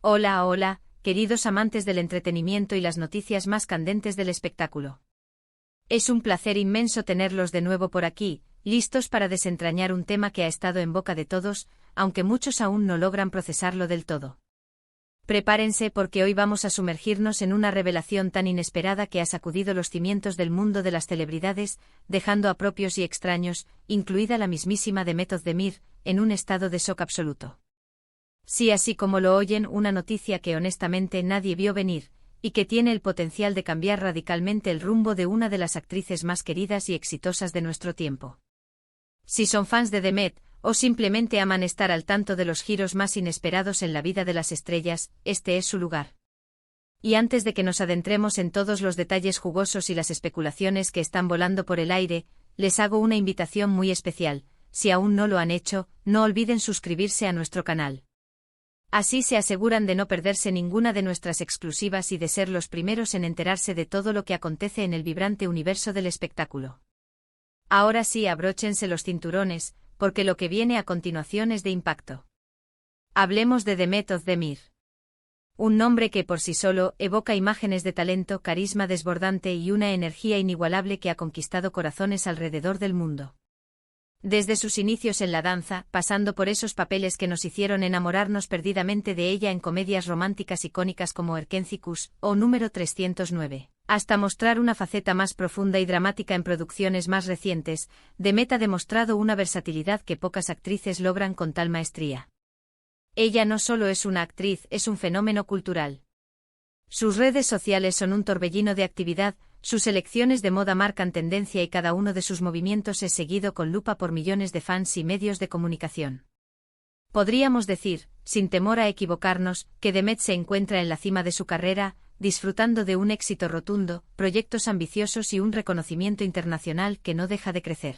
Hola, hola, queridos amantes del entretenimiento y las noticias más candentes del espectáculo. Es un placer inmenso tenerlos de nuevo por aquí, listos para desentrañar un tema que ha estado en boca de todos, aunque muchos aún no logran procesarlo del todo. Prepárense porque hoy vamos a sumergirnos en una revelación tan inesperada que ha sacudido los cimientos del mundo de las celebridades, dejando a propios y extraños, incluida la mismísima Demet Özdemir, en un estado de shock absoluto. Sí, así como lo oyen, una noticia que honestamente nadie vio venir, y que tiene el potencial de cambiar radicalmente el rumbo de una de las actrices más queridas y exitosas de nuestro tiempo. Si son fans de Demet, o simplemente aman estar al tanto de los giros más inesperados en la vida de las estrellas, este es su lugar. Y antes de que nos adentremos en todos los detalles jugosos y las especulaciones que están volando por el aire, les hago una invitación muy especial. Si aún no lo han hecho, no olviden suscribirse a nuestro canal. Así se aseguran de no perderse ninguna de nuestras exclusivas y de ser los primeros en enterarse de todo lo que acontece en el vibrante universo del espectáculo. Ahora sí, abróchense los cinturones, porque lo que viene a continuación es de impacto. Hablemos de Demet Özdemir. Un nombre que por sí solo evoca imágenes de talento, carisma desbordante y una energía inigualable que ha conquistado corazones alrededor del mundo. Desde sus inicios en la danza, pasando por esos papeles que nos hicieron enamorarnos perdidamente de ella en comedias románticas icónicas como Erkenzikuus o Número 309, hasta mostrar una faceta más profunda y dramática en producciones más recientes, Demet ha demostrado una versatilidad que pocas actrices logran con tal maestría. Ella no solo es una actriz, es un fenómeno cultural. Sus redes sociales son un torbellino de actividad, sus elecciones de moda marcan tendencia y cada uno de sus movimientos es seguido con lupa por millones de fans y medios de comunicación. Podríamos decir, sin temor a equivocarnos, que Demet se encuentra en la cima de su carrera, disfrutando de un éxito rotundo, proyectos ambiciosos y un reconocimiento internacional que no deja de crecer.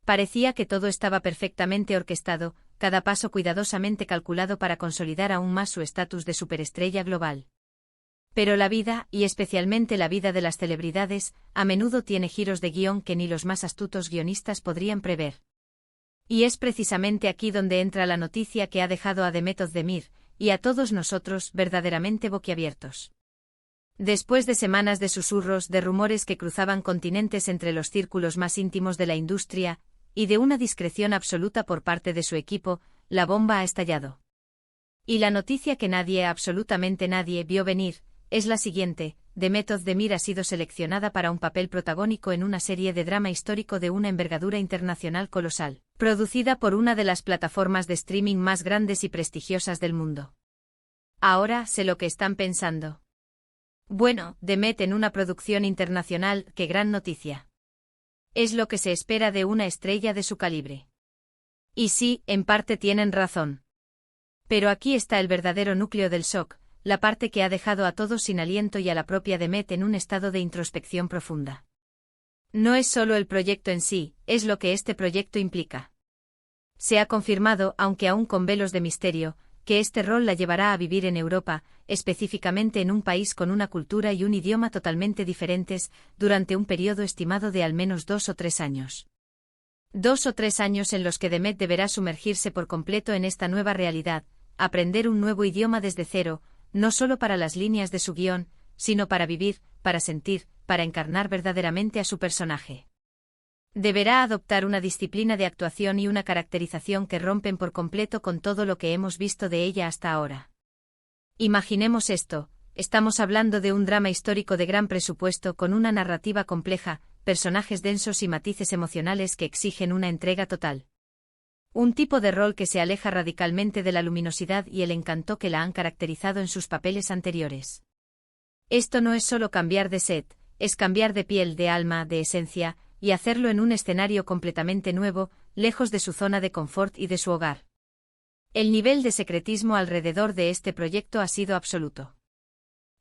Parecía que todo estaba perfectamente orquestado, cada paso cuidadosamente calculado para consolidar aún más su estatus de superestrella global. Pero la vida, y especialmente la vida de las celebridades, a menudo tiene giros de guión que ni los más astutos guionistas podrían prever. Y es precisamente aquí donde entra la noticia que ha dejado a Demet Özdemir, y a todos nosotros, verdaderamente boquiabiertos. Después de semanas de susurros, de rumores que cruzaban continentes entre los círculos más íntimos de la industria, y de una discreción absoluta por parte de su equipo, la bomba ha estallado. Y la noticia que nadie, absolutamente nadie, vio venir, es la siguiente: Demet Özdemir ha sido seleccionada para un papel protagónico en una serie de drama histórico de una envergadura internacional colosal, producida por una de las plataformas de streaming más grandes y prestigiosas del mundo. Ahora sé lo que están pensando. Bueno, Demet en una producción internacional, ¡qué gran noticia! Es lo que se espera de una estrella de su calibre. Y sí, en parte tienen razón. Pero aquí está el verdadero núcleo del shock, la parte que ha dejado a todos sin aliento y a la propia Demet en un estado de introspección profunda. No es solo el proyecto en sí, es lo que este proyecto implica. Se ha confirmado, aunque aún con velos de misterio, que este rol la llevará a vivir en Europa, específicamente en un país con una cultura y un idioma totalmente diferentes, durante un periodo estimado de al menos 2 o 3 años. 2 o 3 años en los que Demet deberá sumergirse por completo en esta nueva realidad, aprender un nuevo idioma desde cero, no solo para las líneas de su guión, sino para vivir, para sentir, para encarnar verdaderamente a su personaje. Deberá adoptar una disciplina de actuación y una caracterización que rompen por completo con todo lo que hemos visto de ella hasta ahora. Imaginemos esto: estamos hablando de un drama histórico de gran presupuesto con una narrativa compleja, personajes densos y matices emocionales que exigen una entrega total. Un tipo de rol que se aleja radicalmente de la luminosidad y el encanto que la han caracterizado en sus papeles anteriores. Esto no es solo cambiar de set, es cambiar de piel, de alma, de esencia, y hacerlo en un escenario completamente nuevo, lejos de su zona de confort y de su hogar. El nivel de secretismo alrededor de este proyecto ha sido absoluto.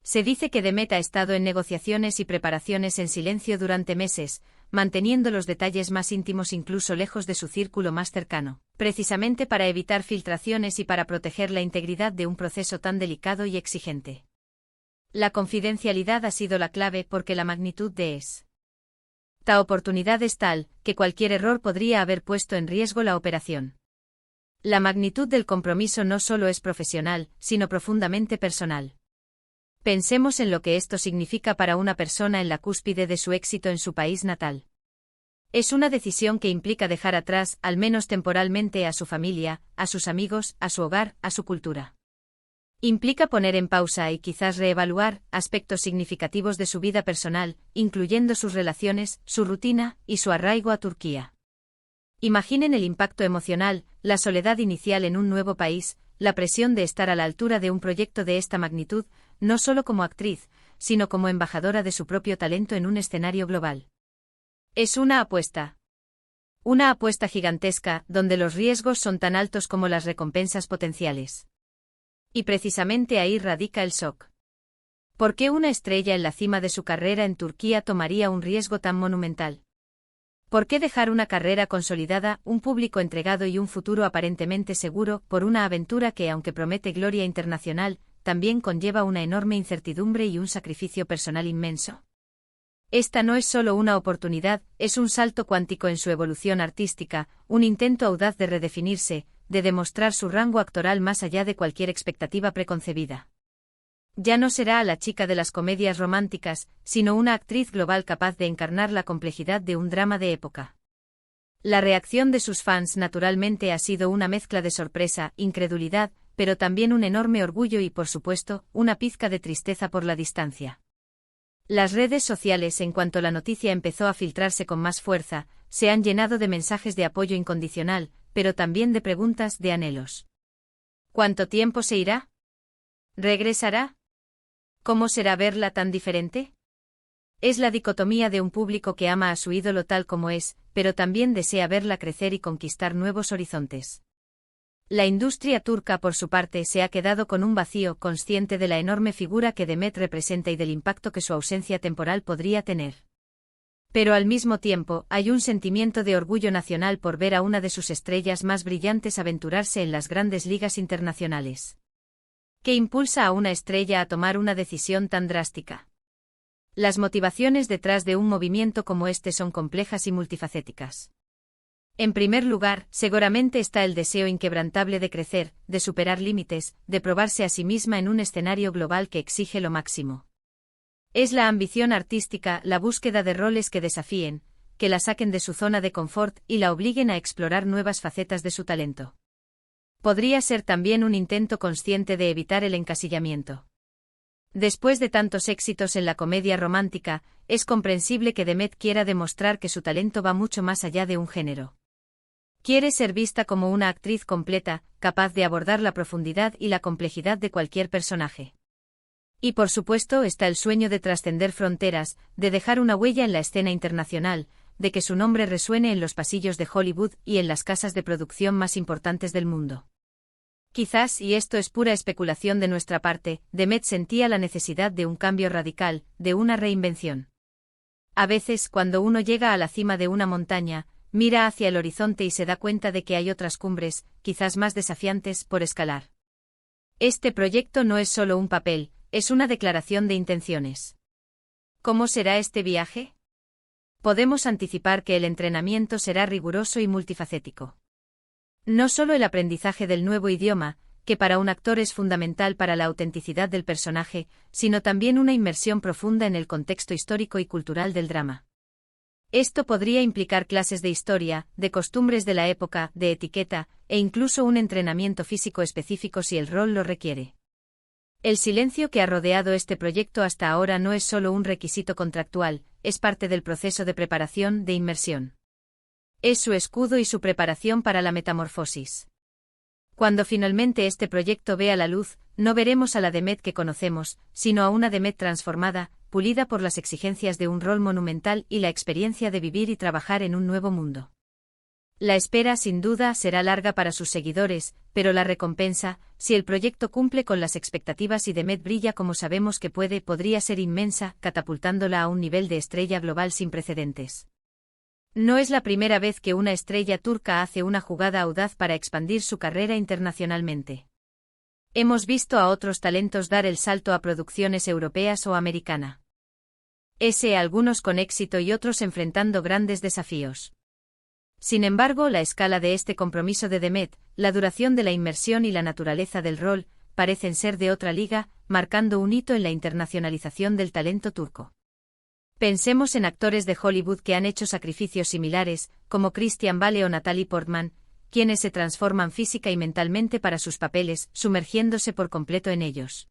Se dice que Demet ha estado en negociaciones y preparaciones en silencio durante meses, manteniendo los detalles más íntimos incluso lejos de su círculo más cercano, precisamente para evitar filtraciones y para proteger la integridad de un proceso tan delicado y exigente. La confidencialidad ha sido la clave porque la magnitud de esta oportunidad es tal, que cualquier error podría haber puesto en riesgo la operación. La magnitud del compromiso no solo es profesional, sino profundamente personal. Pensemos en lo que esto significa para una persona en la cúspide de su éxito en su país natal. Es una decisión que implica dejar atrás, al menos temporalmente, a su familia, a sus amigos, a su hogar, a su cultura. Implica poner en pausa y quizás reevaluar aspectos significativos de su vida personal, incluyendo sus relaciones, su rutina y su arraigo a Turquía. Imaginen el impacto emocional, la soledad inicial en un nuevo país, la presión de estar a la altura de un proyecto de esta magnitud, no solo como actriz, sino como embajadora de su propio talento en un escenario global. Es una apuesta. Una apuesta gigantesca, donde los riesgos son tan altos como las recompensas potenciales. Y precisamente ahí radica el shock. ¿Por qué una estrella en la cima de su carrera en Turquía tomaría un riesgo tan monumental? ¿Por qué dejar una carrera consolidada, un público entregado y un futuro aparentemente seguro por una aventura que, aunque promete gloria internacional, también conlleva una enorme incertidumbre y un sacrificio personal inmenso? Esta no es solo una oportunidad, es un salto cuántico en su evolución artística, un intento audaz de redefinirse, de demostrar su rango actoral más allá de cualquier expectativa preconcebida. Ya no será la chica de las comedias románticas, sino una actriz global capaz de encarnar la complejidad de un drama de época. La reacción de sus fans naturalmente ha sido una mezcla de sorpresa, incredulidad, pero también un enorme orgullo y, por supuesto, una pizca de tristeza por la distancia. Las redes sociales, en cuanto la noticia empezó a filtrarse con más fuerza, se han llenado de mensajes de apoyo incondicional, pero también de preguntas, de anhelos. ¿Cuánto tiempo se irá? ¿Regresará? ¿Cómo será verla tan diferente? Es la dicotomía de un público que ama a su ídolo tal como es, pero también desea verla crecer y conquistar nuevos horizontes. La industria turca, por su parte, se ha quedado con un vacío, consciente de la enorme figura que Demet representa y del impacto que su ausencia temporal podría tener. Pero al mismo tiempo, hay un sentimiento de orgullo nacional por ver a una de sus estrellas más brillantes aventurarse en las grandes ligas internacionales. ¿Qué impulsa a una estrella a tomar una decisión tan drástica? Las motivaciones detrás de un movimiento como este son complejas y multifacéticas. En primer lugar, seguramente está el deseo inquebrantable de crecer, de superar límites, de probarse a sí misma en un escenario global que exige lo máximo. Es la ambición artística, la búsqueda de roles que desafíen, que la saquen de su zona de confort y la obliguen a explorar nuevas facetas de su talento. Podría ser también un intento consciente de evitar el encasillamiento. Después de tantos éxitos en la comedia romántica, es comprensible que Demet quiera demostrar que su talento va mucho más allá de un género. Quiere ser vista como una actriz completa, capaz de abordar la profundidad y la complejidad de cualquier personaje. Y por supuesto está el sueño de trascender fronteras, de dejar una huella en la escena internacional, de que su nombre resuene en los pasillos de Hollywood y en las casas de producción más importantes del mundo. Quizás, y esto es pura especulación de nuestra parte, Demet sentía la necesidad de un cambio radical, de una reinvención. A veces, cuando uno llega a la cima de una montaña, mira hacia el horizonte y se da cuenta de que hay otras cumbres, quizás más desafiantes, por escalar. Este proyecto no es solo un papel, es una declaración de intenciones. ¿Cómo será este viaje? Podemos anticipar que el entrenamiento será riguroso y multifacético. No solo el aprendizaje del nuevo idioma, que para un actor es fundamental para la autenticidad del personaje, sino también una inmersión profunda en el contexto histórico y cultural del drama. Esto podría implicar clases de historia, de costumbres de la época, de etiqueta, e incluso un entrenamiento físico específico si el rol lo requiere. El silencio que ha rodeado este proyecto hasta ahora no es solo un requisito contractual, es parte del proceso de preparación, de inmersión. Es su escudo y su preparación para la metamorfosis. Cuando finalmente este proyecto vea la luz, no veremos a la Demet que conocemos, sino a una Demet transformada, pulida por las exigencias de un rol monumental y la experiencia de vivir y trabajar en un nuevo mundo. La espera sin duda será larga para sus seguidores, pero la recompensa, si el proyecto cumple con las expectativas y Demet brilla como sabemos que puede, podría ser inmensa, catapultándola a un nivel de estrella global sin precedentes. No es la primera vez que una estrella turca hace una jugada audaz para expandir su carrera internacionalmente. Hemos visto a otros talentos dar el salto a producciones europeas o americana. Algunos con éxito y otros enfrentando grandes desafíos. Sin embargo, la escala de este compromiso de Demet, la duración de la inmersión y la naturaleza del rol, parecen ser de otra liga, marcando un hito en la internacionalización del talento turco. Pensemos en actores de Hollywood que han hecho sacrificios similares, como Christian Bale o Natalie Portman, quienes se transforman física y mentalmente para sus papeles, sumergiéndose por completo en ellos.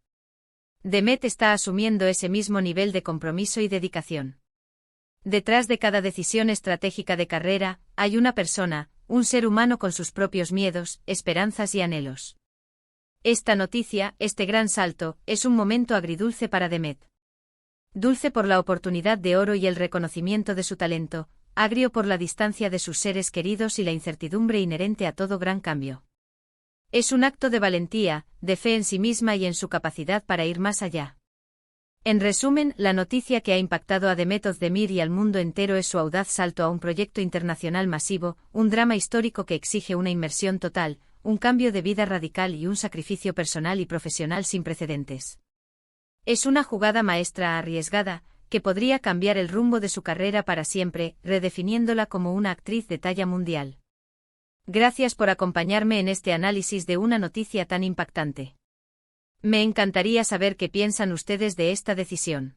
Demet está asumiendo ese mismo nivel de compromiso y dedicación. Detrás de cada decisión estratégica de carrera, hay una persona, un ser humano con sus propios miedos, esperanzas y anhelos. Esta noticia, este gran salto, es un momento agridulce para Demet. Dulce por la oportunidad de oro y el reconocimiento de su talento, agrio por la distancia de sus seres queridos y la incertidumbre inherente a todo gran cambio. Es un acto de valentía, de fe en sí misma y en su capacidad para ir más allá. En resumen, la noticia que ha impactado a Demet Özdemir y al mundo entero es su audaz salto a un proyecto internacional masivo, un drama histórico que exige una inmersión total, un cambio de vida radical y un sacrificio personal y profesional sin precedentes. Es una jugada maestra arriesgada, que podría cambiar el rumbo de su carrera para siempre, redefiniéndola como una actriz de talla mundial. Gracias por acompañarme en este análisis de una noticia tan impactante. Me encantaría saber qué piensan ustedes de esta decisión.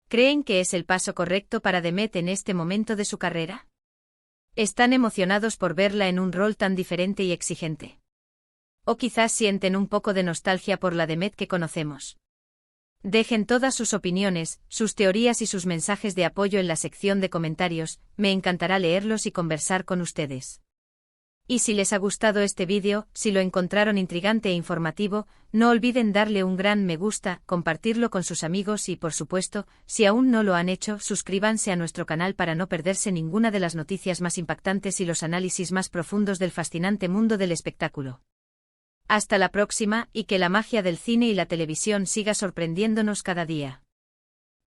¿Creen que es el paso correcto para Demet en este momento de su carrera? ¿Están emocionados por verla en un rol tan diferente y exigente? ¿O quizás sienten un poco de nostalgia por la Demet que conocemos? Dejen todas sus opiniones, sus teorías y sus mensajes de apoyo en la sección de comentarios, me encantará leerlos y conversar con ustedes. Y si les ha gustado este vídeo, si lo encontraron intrigante e informativo, no olviden darle un gran me gusta, compartirlo con sus amigos y, por supuesto, si aún no lo han hecho, suscríbanse a nuestro canal para no perderse ninguna de las noticias más impactantes y los análisis más profundos del fascinante mundo del espectáculo. Hasta la próxima, y que la magia del cine y la televisión siga sorprendiéndonos cada día.